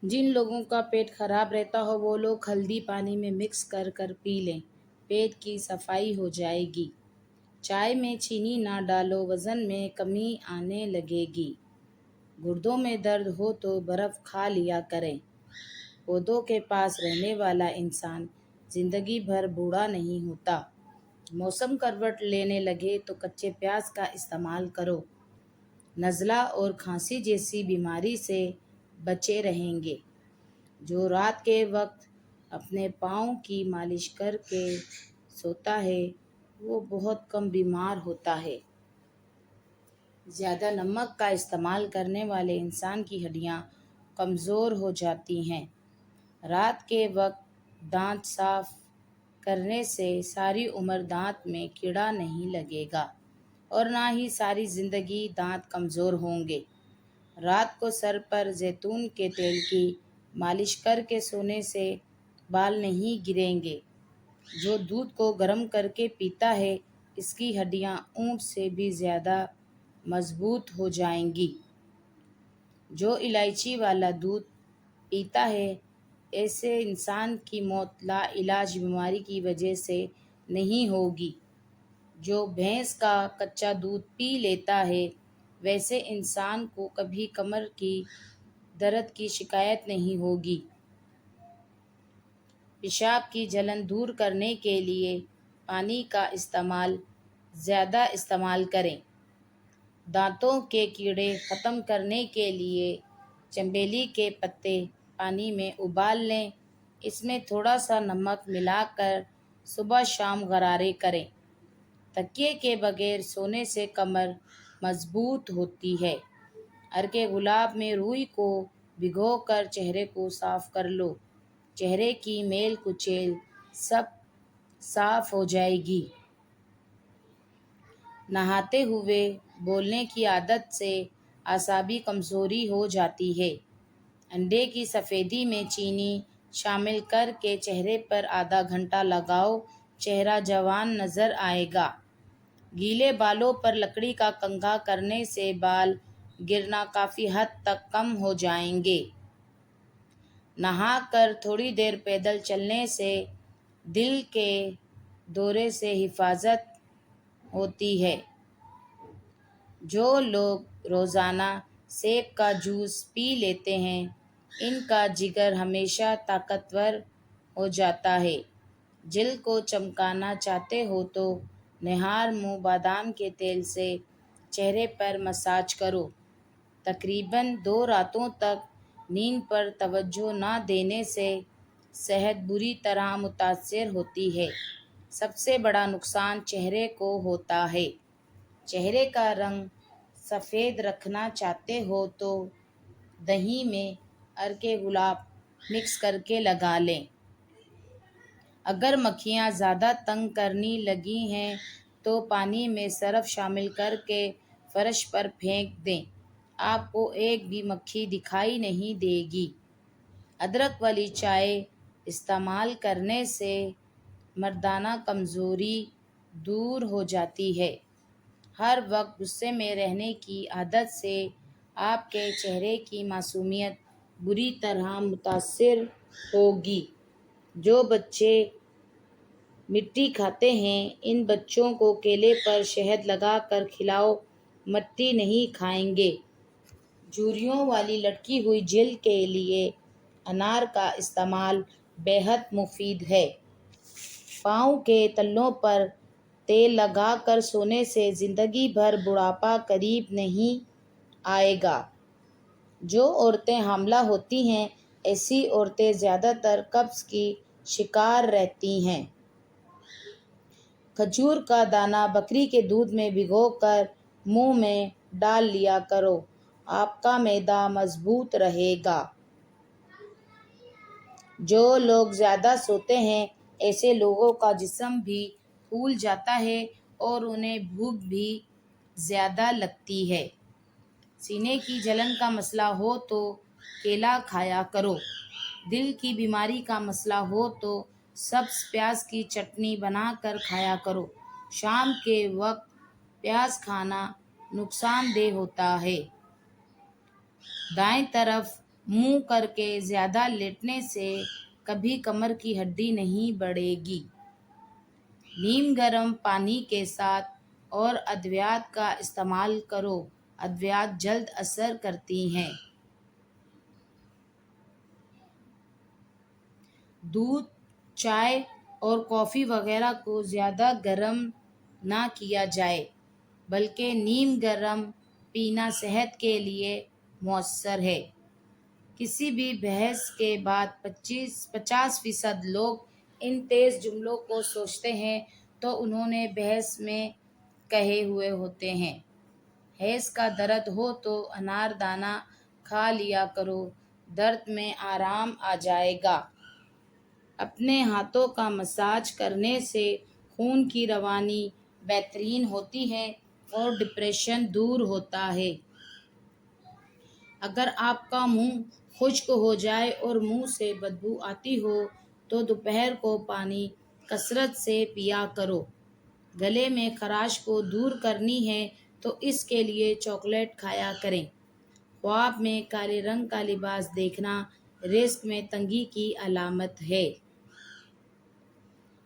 جن لوگوں کا پیٹ خراب رہتا ہو وہ لوگ ہلدی پانی میں مکس کر کر پی لیں، پیٹ کی صفائی ہو جائے گی۔ چائے میں چینی نہ ڈالو، وزن میں کمی آنے لگے گی۔ گردوں میں درد ہو تو برف کھا لیا کریں۔ پودوں کے پاس رہنے والا انسان زندگی بھر بوڑھا نہیں ہوتا۔ موسم کروٹ لینے لگے تو کچے پیاز کا استعمال کرو۔ نزلہ اور کھانسی جیسی بیماری سے بچے رہیں گے۔ جو رات کے وقت اپنے پاؤں کی مالش کر کے سوتا ہے وہ بہت کم بیمار ہوتا ہے۔ زیادہ نمک کا استعمال کرنے والے انسان کی ہڈیاں کمزور ہو جاتی ہیں۔ رات کے وقت دانت صاف کرنے سے ساری عمر دانت میں کیڑا نہیں لگے گا اور نہ ہی ساری زندگی دانت کمزور ہوں گے۔ رات کو سر پر زیتون کے تیل کی مالش کر کے سونے سے بال نہیں گریں گے۔ جو دودھ کو گرم کر کے پیتا ہے اس کی ہڈیاں اونٹ سے بھی زیادہ مضبوط ہو جائیں گی۔ جو الائچی والا دودھ پیتا ہے ایسے انسان کی موت لا علاج بیماری کی وجہ سے نہیں ہوگی۔ جو بھینس کا کچا دودھ پی لیتا ہے ویسے انسان کو کبھی کمر کی درد کی شکایت نہیں ہوگی۔ پیشاب کی جلن دور کرنے کے لیے پانی کا زیادہ استعمال کریں۔ دانتوں کے کیڑے ختم کرنے کے لیے چنبیلی کے پتے پانی میں ابال لیں، اس میں تھوڑا سا نمک ملا کر صبح شام غرارے کریں۔ تکیے کے بغیر سونے سے کمر مضبوط ہوتی ہے۔ عرق گلاب میں روئی کو بھگو کر چہرے کو صاف کر لو، چہرے کی میل کچیل سب صاف ہو جائے گی۔ نہاتے ہوئے بولنے کی عادت سے اعصابی کمزوری ہو جاتی ہے۔ انڈے کی سفیدی میں چینی شامل کر کے چہرے پر آدھا گھنٹہ لگاؤ، چہرہ جوان نظر آئے گا۔ گیلے بالوں پر لکڑی کا کنگھا کرنے سے بال گرنا کافی حد تک کم ہو جائیں گے۔ نہا کر تھوڑی دیر پیدل چلنے سے دل کے دورے سے حفاظت ہوتی ہے۔ جو لوگ روزانہ سیب کا جوس پی لیتے ہیں ان کا جگر ہمیشہ طاقتور ہو جاتا ہے۔ جلد کو چمکانا چاہتے ہو تو نہار منہ بادام کے تیل سے چہرے پر مساج کرو۔ تقریباً 2 راتوں تک نیند پر توجہ نہ دینے سے صحت بری طرح متاثر ہوتی ہے۔ سب سے بڑا نقصان چہرے کو ہوتا ہے۔ چہرے کا رنگ سفید رکھنا چاہتے ہو تو دہی میں عرق گلاب مکس کر کے لگا لیں۔ اگر مکھیاں زیادہ تنگ کرنے لگی ہیں تو پانی میں سرف شامل کر کے فرش پر پھینک دیں، آپ کو ایک بھی مکھی دکھائی نہیں دے گی۔ ادرک والی چائے استعمال کرنے سے مردانہ کمزوری دور ہو جاتی ہے۔ ہر وقت غصے میں رہنے کی عادت سے آپ کے چہرے کی معصومیت بری طرح متاثر ہوگی۔ جو بچے مٹی کھاتے ہیں ان بچوں کو کیلے پر شہد لگا کر کھلاؤ، مٹی نہیں کھائیں گے۔ جھریوں والی لٹکی ہوئی جلد کے لیے انار کا استعمال بے حد مفید ہے۔ پاؤں کے تلوں پر تیل لگا کر سونے سے زندگی بھر بڑھاپا قریب نہیں آئے گا۔ جو عورتیں حاملہ ہوتی ہیں ایسی عورتیں زیادہ تر قبض کی شکار رہتی ہیں۔ کھجور کا دانہ بکری کے دودھ میں بھگو کر منہ میں ڈال لیا کرو، آپ کا معدہ مضبوط رہے گا۔ جو لوگ زیادہ سوتے ہیں ایسے لوگوں کا جسم بھی پھول جاتا ہے اور انہیں بھوک بھی زیادہ لگتی ہے۔ سینے کی جلن کا مسئلہ ہو تو کیلا کھایا کرو۔ دل کی بیماری کا مسئلہ ہو تو سبز پیاز کی چٹنی بنا کر کھایا کرو۔ شام کے وقت پیاز کھانا نقصان دہ ہوتا ہے۔ دائیں طرف منہ کر کے زیادہ لیٹنے سے کبھی کمر کی ہڈی نہیں بڑھے گی۔ نیم گرم پانی کے ساتھ اور ادویات کا استعمال کرو۔ ادویات جلد اثر کرتی ہیں۔ دودھ، چائے اور کافی وغیرہ کو زیادہ گرم نہ کیا جائے، بلکہ نیم گرم پینا صحت کے لیے مؤثر ہے۔ کسی بھی بحث کے بعد 50% لوگ ان تیز جملوں کو سوچتے ہیں تو انہوں نے بحث میں کہے ہوئے ہوتے ہیں۔ حیض کا درد ہو تو انار دانہ کھا لیا کرو، درد میں آرام آ جائے گا۔ اپنے ہاتھوں کا مساج کرنے سے خون کی روانی بہترین ہوتی ہے اور ڈپریشن دور ہوتا ہے۔ اگر آپ کا منہ خشک ہو جائے اور منہ سے بدبو آتی ہو تو دوپہر کو پانی کثرت سے پیا کرو۔ گلے میں خراش کو دور کرنی ہے تو اس کے لیے چاکلیٹ کھایا کریں۔ خواب میں کالے رنگ کا لباس دیکھنا رزق میں تنگی کی علامت ہے۔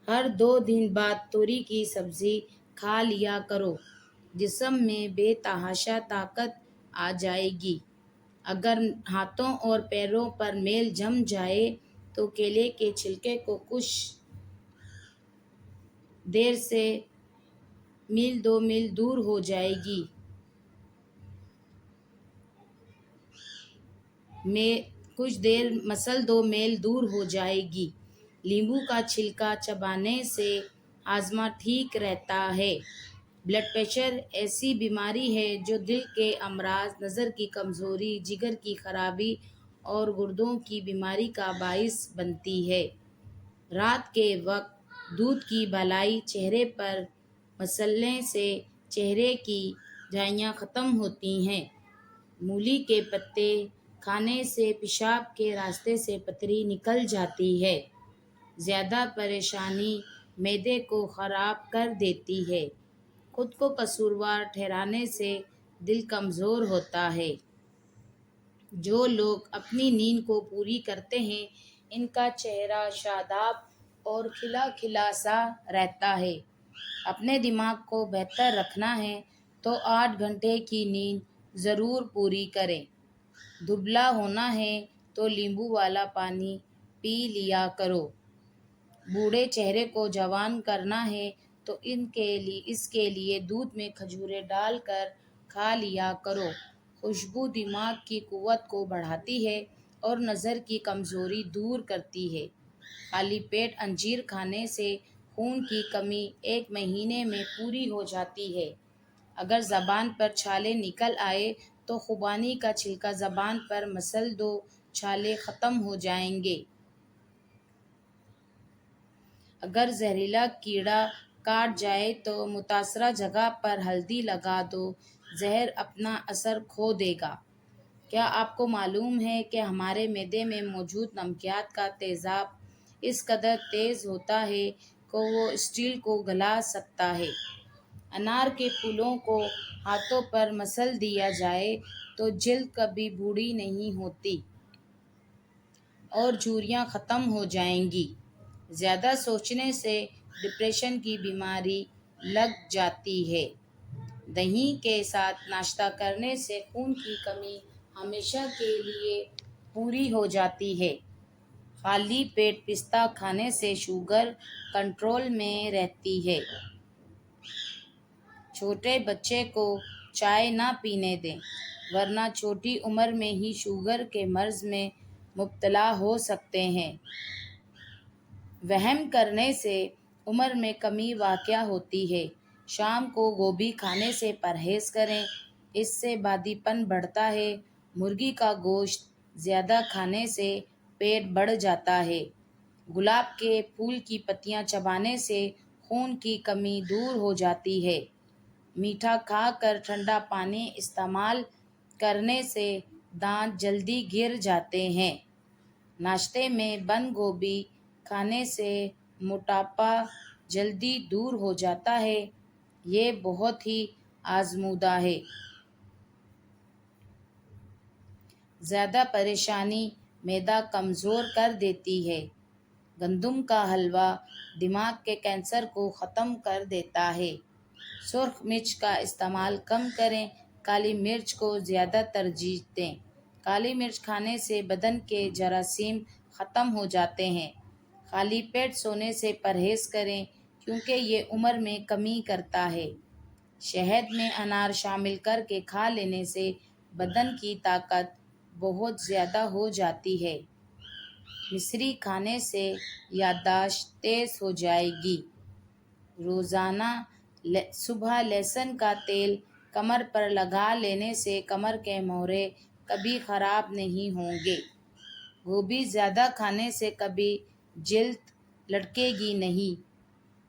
ہر 2 دن بعد توری کی سبزی کھا لیا کرو، جسم میں بے تحاشا طاقت آ جائے گی۔ اگر ہاتھوں اور پیروں پر میل جم جائے تو کیلے کے چھلکے کو کچھ دیر سے میل 2 میل دور ہو جائے گی۔ مسل 2 میل دور ہو جائے گی۔ لیمبو کا چھلکا چبانے سے ہاضمہ ٹھیک رہتا ہے۔ بلڈ پریشر ایسی بیماری ہے جو دل کے امراض، نظر کی کمزوری، جگر کی خرابی اور گردوں کی بیماری کا باعث بنتی ہے۔ رات کے وقت دودھ کی بالائی چہرے پر مسلنے سے چہرے کی جھائیاں ختم ہوتی ہیں۔ مولی کے پتے کھانے سے پیشاب کے راستے سے پتھری نکل جاتی ہے۔ زیادہ پریشانی معدے کو خراب کر دیتی ہے۔ خود کو قصوروار ٹھہرانے سے دل کمزور ہوتا ہے۔ جو لوگ اپنی نیند کو پوری کرتے ہیں ان کا چہرہ شاداب اور کھلا کھلا سا رہتا ہے۔ اپنے دماغ کو بہتر رکھنا ہے تو 8 گھنٹے کی نیند ضرور پوری کریں۔ دبلا ہونا ہے تو لیمبو والا پانی پی لیا کرو۔ بوڑھے چہرے کو جوان کرنا ہے تو اس کے لیے دودھ میں کھجوریں ڈال کر کھا لیا کرو۔ خوشبو دماغ کی قوت کو بڑھاتی ہے اور نظر کی کمزوری دور کرتی ہے۔ خالی پیٹ انجیر کھانے سے خون کی کمی 1 مہینے میں پوری ہو جاتی ہے۔ اگر زبان پر چھالے نکل آئے تو خوبانی کا چھلکا زبان پر مسل دو، چھالے ختم ہو جائیں گے۔ اگر زہریلا کیڑا کاٹ جائے تو متاثرہ جگہ پر ہلدی لگا دو، زہر اپنا اثر کھو دے گا۔ کیا آپ کو معلوم ہے کہ ہمارے معدے میں موجود نمکیات کا تیزاب اس قدر تیز ہوتا ہے کہ وہ اسٹیل کو گلا سکتا ہے؟ انار کے پھولوں کو ہاتھوں پر مسل دیا جائے تو جلد کبھی بوڑھی نہیں ہوتی اور جھریاں ختم ہو جائیں گی۔ زیادہ سوچنے سے ڈپریشن کی بیماری لگ جاتی ہے۔ دہی کے ساتھ ناشتہ کرنے سے خون کی کمی ہمیشہ کے لیے پوری ہو جاتی ہے۔ خالی پیٹ پستہ کھانے سے شوگر کنٹرول میں رہتی ہے۔ چھوٹے بچے کو چائے نہ پینے دیں ورنہ چھوٹی عمر میں ہی شوگر کے مرض میں مبتلا ہو سکتے ہیں۔ وہم کرنے سے عمر میں کمی واقع ہوتی ہے۔ شام کو گوبھی کھانے سے پرہیز کریں، اس سے بادی پن بڑھتا ہے۔ مرغی کا گوشت زیادہ کھانے سے پیٹ بڑھ جاتا ہے۔ گلاب کے پھول کی پتیاں چبانے سے خون کی کمی دور ہو جاتی ہے۔ میٹھا کھا کر ٹھنڈا پانی استعمال کرنے سے دانت جلدی گر جاتے ہیں۔ ناشتے میں بند گوبھی کھانے سے موٹاپا جلدی دور ہو جاتا ہے۔ یہ بہت ہی آزمودہ ہے۔ زیادہ پریشانی معدہ کمزور کر دیتی ہے۔ گندم کا حلوہ دماغ کے کینسر کو ختم کر دیتا ہے۔ سرخ مرچ کا استعمال کم کریں، کالی مرچ کو زیادہ ترجیح دیں۔ کالی مرچ کھانے سے بدن کے جراثیم ختم ہو جاتے ہیں۔ خالی پیٹ سونے سے پرہیز کریں کیونکہ یہ عمر میں کمی کرتا ہے۔ شہد میں انار شامل کر کے کھا لینے سے بدن کی طاقت بہت زیادہ ہو جاتی ہے۔ مصری کھانے سے یادداشت تیز ہو جائے گی۔ روزانہ صبح لہسن کا تیل کمر پر لگا لینے سے کمر کے مورے کبھی خراب نہیں ہوں گے۔ گوبھی زیادہ کھانے سے کبھی جلد لٹکے گی نہیں۔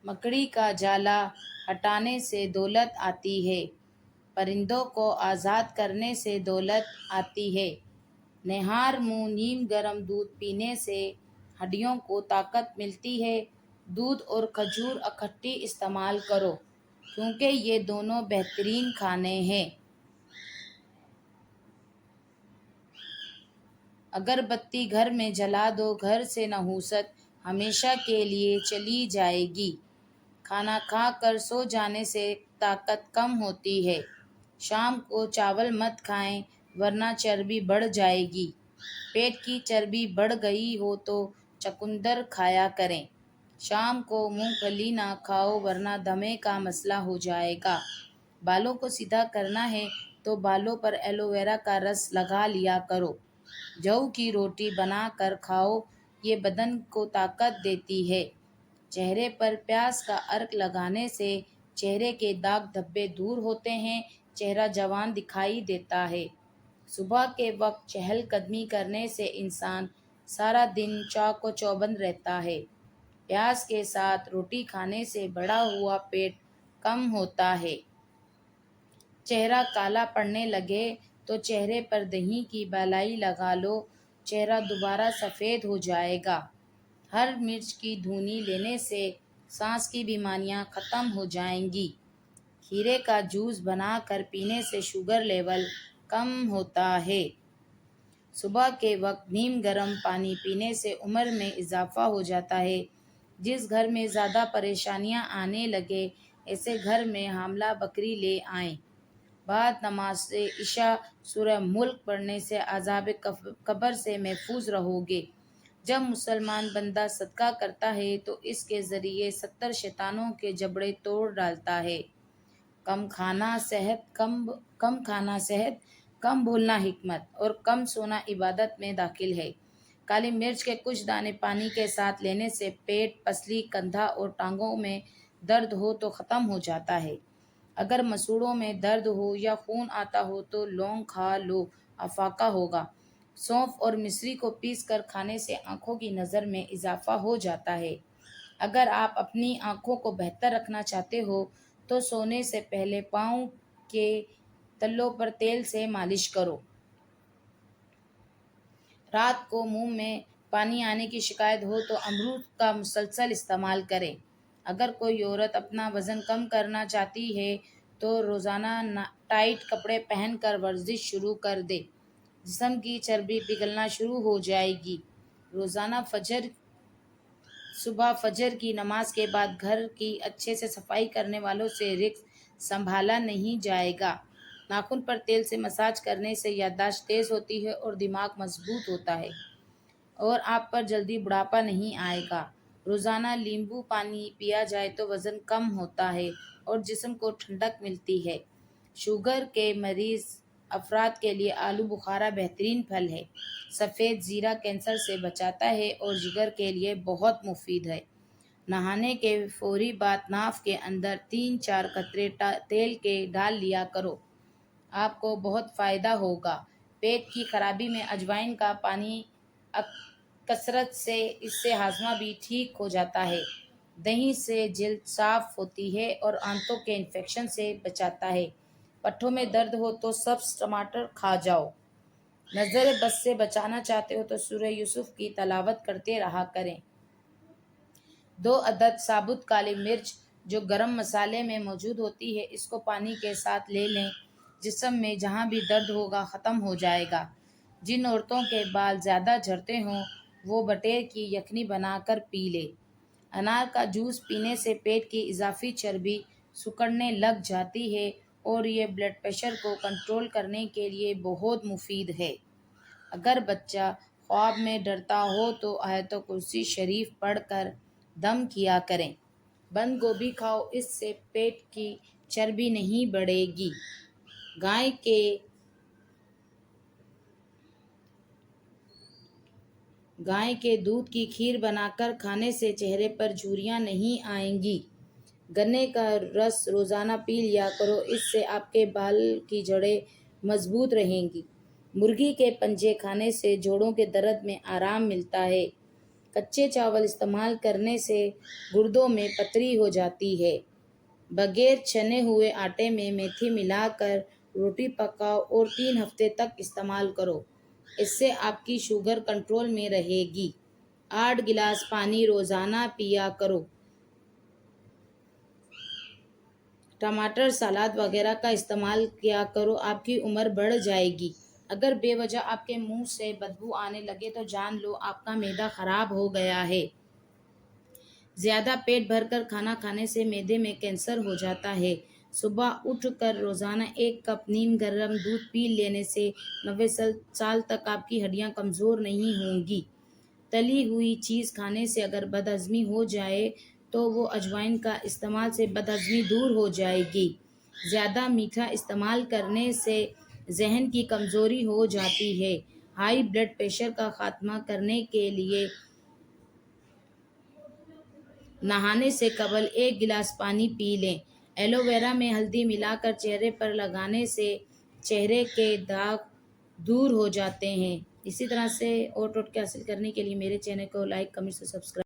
مکڑی کا جالا ہٹانے سے دولت آتی ہے۔ پرندوں کو آزاد کرنے سے دولت آتی ہے۔ نہار منہ نیم گرم دودھ پینے سے ہڈیوں کو طاقت ملتی ہے۔ دودھ اور کھجور اکٹھی استعمال کرو کیونکہ یہ دونوں بہترین کھانے ہیں۔ اگر بتی گھر میں جلا دو، گھر سے نحوست ہمیشہ کے لیے چلی جائے گی۔ کھانا کھا کر سو جانے سے طاقت کم ہوتی ہے۔ شام کو چاول مت کھائیں ورنہ چربی بڑھ جائے گی۔ پیٹ کی چربی بڑھ گئی ہو تو چقندر کھایا کریں۔ شام کو مونگ پھلی نہ کھاؤ ورنہ دمے کا مسئلہ ہو جائے گا۔ بالوں کو سیدھا کرنا ہے تو بالوں پر ایلو ویرا کا رس لگا لیا کرو۔ جو کی روٹی بنا کر کھاؤ، یہ بدن کو طاقت دیتی ہے۔ چہرے پر پیاز کا عرق لگانے سے چہرے کے داغ دھبے دور ہوتے ہیں، چہرہ جوان دکھائی دیتا ہے۔ صبح کے وقت چہل قدمی کرنے سے انسان سارا دن چاق و چوبند رہتا ہے۔ پیاز کے ساتھ روٹی کھانے سے بڑا ہوا پیٹ کم ہوتا ہے۔ چہرہ کالا پڑنے لگے تو چہرے پر دہی کی بالائی لگا لو، چہرہ دوبارہ سفید ہو جائے گا۔ ہر مرچ کی دھونی لینے سے سانس کی بیماریاں ختم ہو جائیں گی۔ کھیرے کا جوس بنا کر پینے سے شوگر لیول کم ہوتا ہے۔ صبح کے وقت نیم گرم پانی پینے سے عمر میں اضافہ ہو جاتا ہے۔ جس گھر میں زیادہ پریشانیاں آنے لگے ایسے گھر میں حاملہ بکری لے آئیں۔ بعد نماز عشاء سورہ ملک پڑھنے سے عذاب قبر سے محفوظ رہو گے۔ جب مسلمان بندہ صدقہ کرتا ہے تو اس کے ذریعے 70 شیطانوں کے جبڑے توڑ ڈالتا ہے۔ کم کھانا صحت، کم بولنا حکمت اور کم سونا عبادت میں داخل ہے۔ کالی مرچ کے کچھ دانے پانی کے ساتھ لینے سے پیٹ، پسلی، کندھا اور ٹانگوں میں درد ہو تو ختم ہو جاتا ہے۔ اگر مسوڑھوں میں درد ہو یا خون آتا ہو تو لونگ کھا لو، افاقہ ہوگا۔ سونف اور مصری کو پیس کر کھانے سے آنکھوں کی نظر میں اضافہ ہو جاتا ہے۔ اگر آپ اپنی آنکھوں کو بہتر رکھنا چاہتے ہو تو سونے سے پہلے پاؤں کے تلوں پر تیل سے مالش کرو۔ رات کو منہ میں پانی آنے کی شکایت ہو تو امرود کا مسلسل استعمال کریں۔ اگر کوئی عورت اپنا وزن کم کرنا چاہتی ہے تو روزانہ ٹائٹ کپڑے پہن کر ورزش شروع کر دے۔ جسم کی چربی پگھلنا شروع ہو جائے گی۔ روزانہ صبح فجر کی نماز کے بعد گھر کی اچھے سے صفائی کرنے والوں سے رزق سنبھالا نہیں جائے گا۔ ناخن پر تیل سے مساج کرنے سے یادداشت تیز ہوتی ہے اور دماغ مضبوط ہوتا ہے اور آپ پر جلدی بڑھاپا نہیں آئے گا۔ روزانہ لیمبو پانی پیا جائے تو وزن کم ہوتا ہے اور جسم کو ٹھنڈک ملتی ہے۔ شوگر کے مریض افراد کے لیے آلو بخارا بہترین پھل ہے۔ سفید زیرہ کینسر سے بچاتا ہے اور جگر کے لیے بہت مفید ہے۔ نہانے کے فوری بعد ناف کے اندر 3-4 قطرے تیل کے ڈال لیا کرو، آپ کو بہت فائدہ ہوگا۔ پیٹ کی خرابی میں اجوائن کا پانی کثرت سے اس سے ہاضمہ بھی ٹھیک ہو جاتا ہے۔ دہی سے جلد صاف ہوتی ہے اور آنتوں کے انفیکشن سے بچاتا ہے۔ پٹھوں میں درد ہو تو سبز ٹماٹر کھا جاؤ۔ نظر بد سے بچانا چاہتے ہو تو سورہ یوسف کی تلاوت کرتے رہا کریں۔ 2 عدد ثابت کالی مرچ جو گرم مسالے میں موجود ہوتی ہے، اس کو پانی کے ساتھ لے لیں۔ جسم میں جہاں بھی درد ہوگا ختم ہو جائے گا۔ جن عورتوں کے بال زیادہ جھڑتے ہوں وہ بٹیر کی یخنی بنا کر پی لے۔ انار کا جوس پینے سے پیٹ کی اضافی چربی سکڑنے لگ جاتی ہے اور یہ بلڈ پریشر کو کنٹرول کرنے کے لیے بہت مفید ہے۔ اگر بچہ خواب میں ڈرتا ہو تو آیت کرسی شریف پڑھ کر دم کیا کریں۔ بند گوبھی کھاؤ، اس سے پیٹ کی چربی نہیں بڑھے گی۔ گائے کے دودھ کی کھیر بنا کر کھانے سے چہرے پر جھریاں نہیں آئیں گی۔ گنے کا رس روزانہ پی لیا کرو، اس سے آپ کے بال کی جڑیں مضبوط رہیں گی۔ مرغی کے پنجے کھانے سے جوڑوں کے درد میں آرام ملتا ہے۔ کچے چاول استعمال کرنے سے گردوں میں پتھری ہو جاتی ہے۔ بغیر چھنے ہوئے آٹے میں میتھی ملا کر روٹی پکاؤ اور 3 ہفتے تک استعمال کرو، اس سے آپ کی شوگر کنٹرول میں رہے گی۔ 8 گلاس پانی روزانہ پیا کرو۔ ٹماٹر سلاد وغیرہ کا استعمال کیا کرو، آپ کی عمر بڑھ جائے گی۔ اگر بے وجہ آپ کے منہ سے بدبو آنے لگے تو جان لو آپ کا معدہ خراب ہو گیا ہے۔ زیادہ پیٹ بھر کر کھانا کھانے سے معدے میں کینسر ہو جاتا ہے۔ صبح اٹھ کر روزانہ 1 کپ نیم گرم دودھ پی لینے سے 90 سال تک آپ کی ہڈیاں کمزور نہیں ہوں گی۔ تلی ہوئی چیز کھانے سے اگر بد ہضمی ہو جائے تو وہ اجوائن کا استعمال سے بد ہضمی دور ہو جائے گی۔ زیادہ میٹھا استعمال کرنے سے ذہن کی کمزوری ہو جاتی ہے۔ ہائی بلڈ پریشر کا خاتمہ کرنے کے لیے نہانے سے قبل 1 گلاس پانی پی لیں۔ ایلو ویرا میں ہلدی ملا کر چہرے پر لگانے سے چہرے کے داغ دور ہو جاتے ہیں۔ اسی طرح سے اور ٹوٹکے حاصل کرنے کے لیے میرے چینل کو لائک، کمنٹ اور سبسکرائب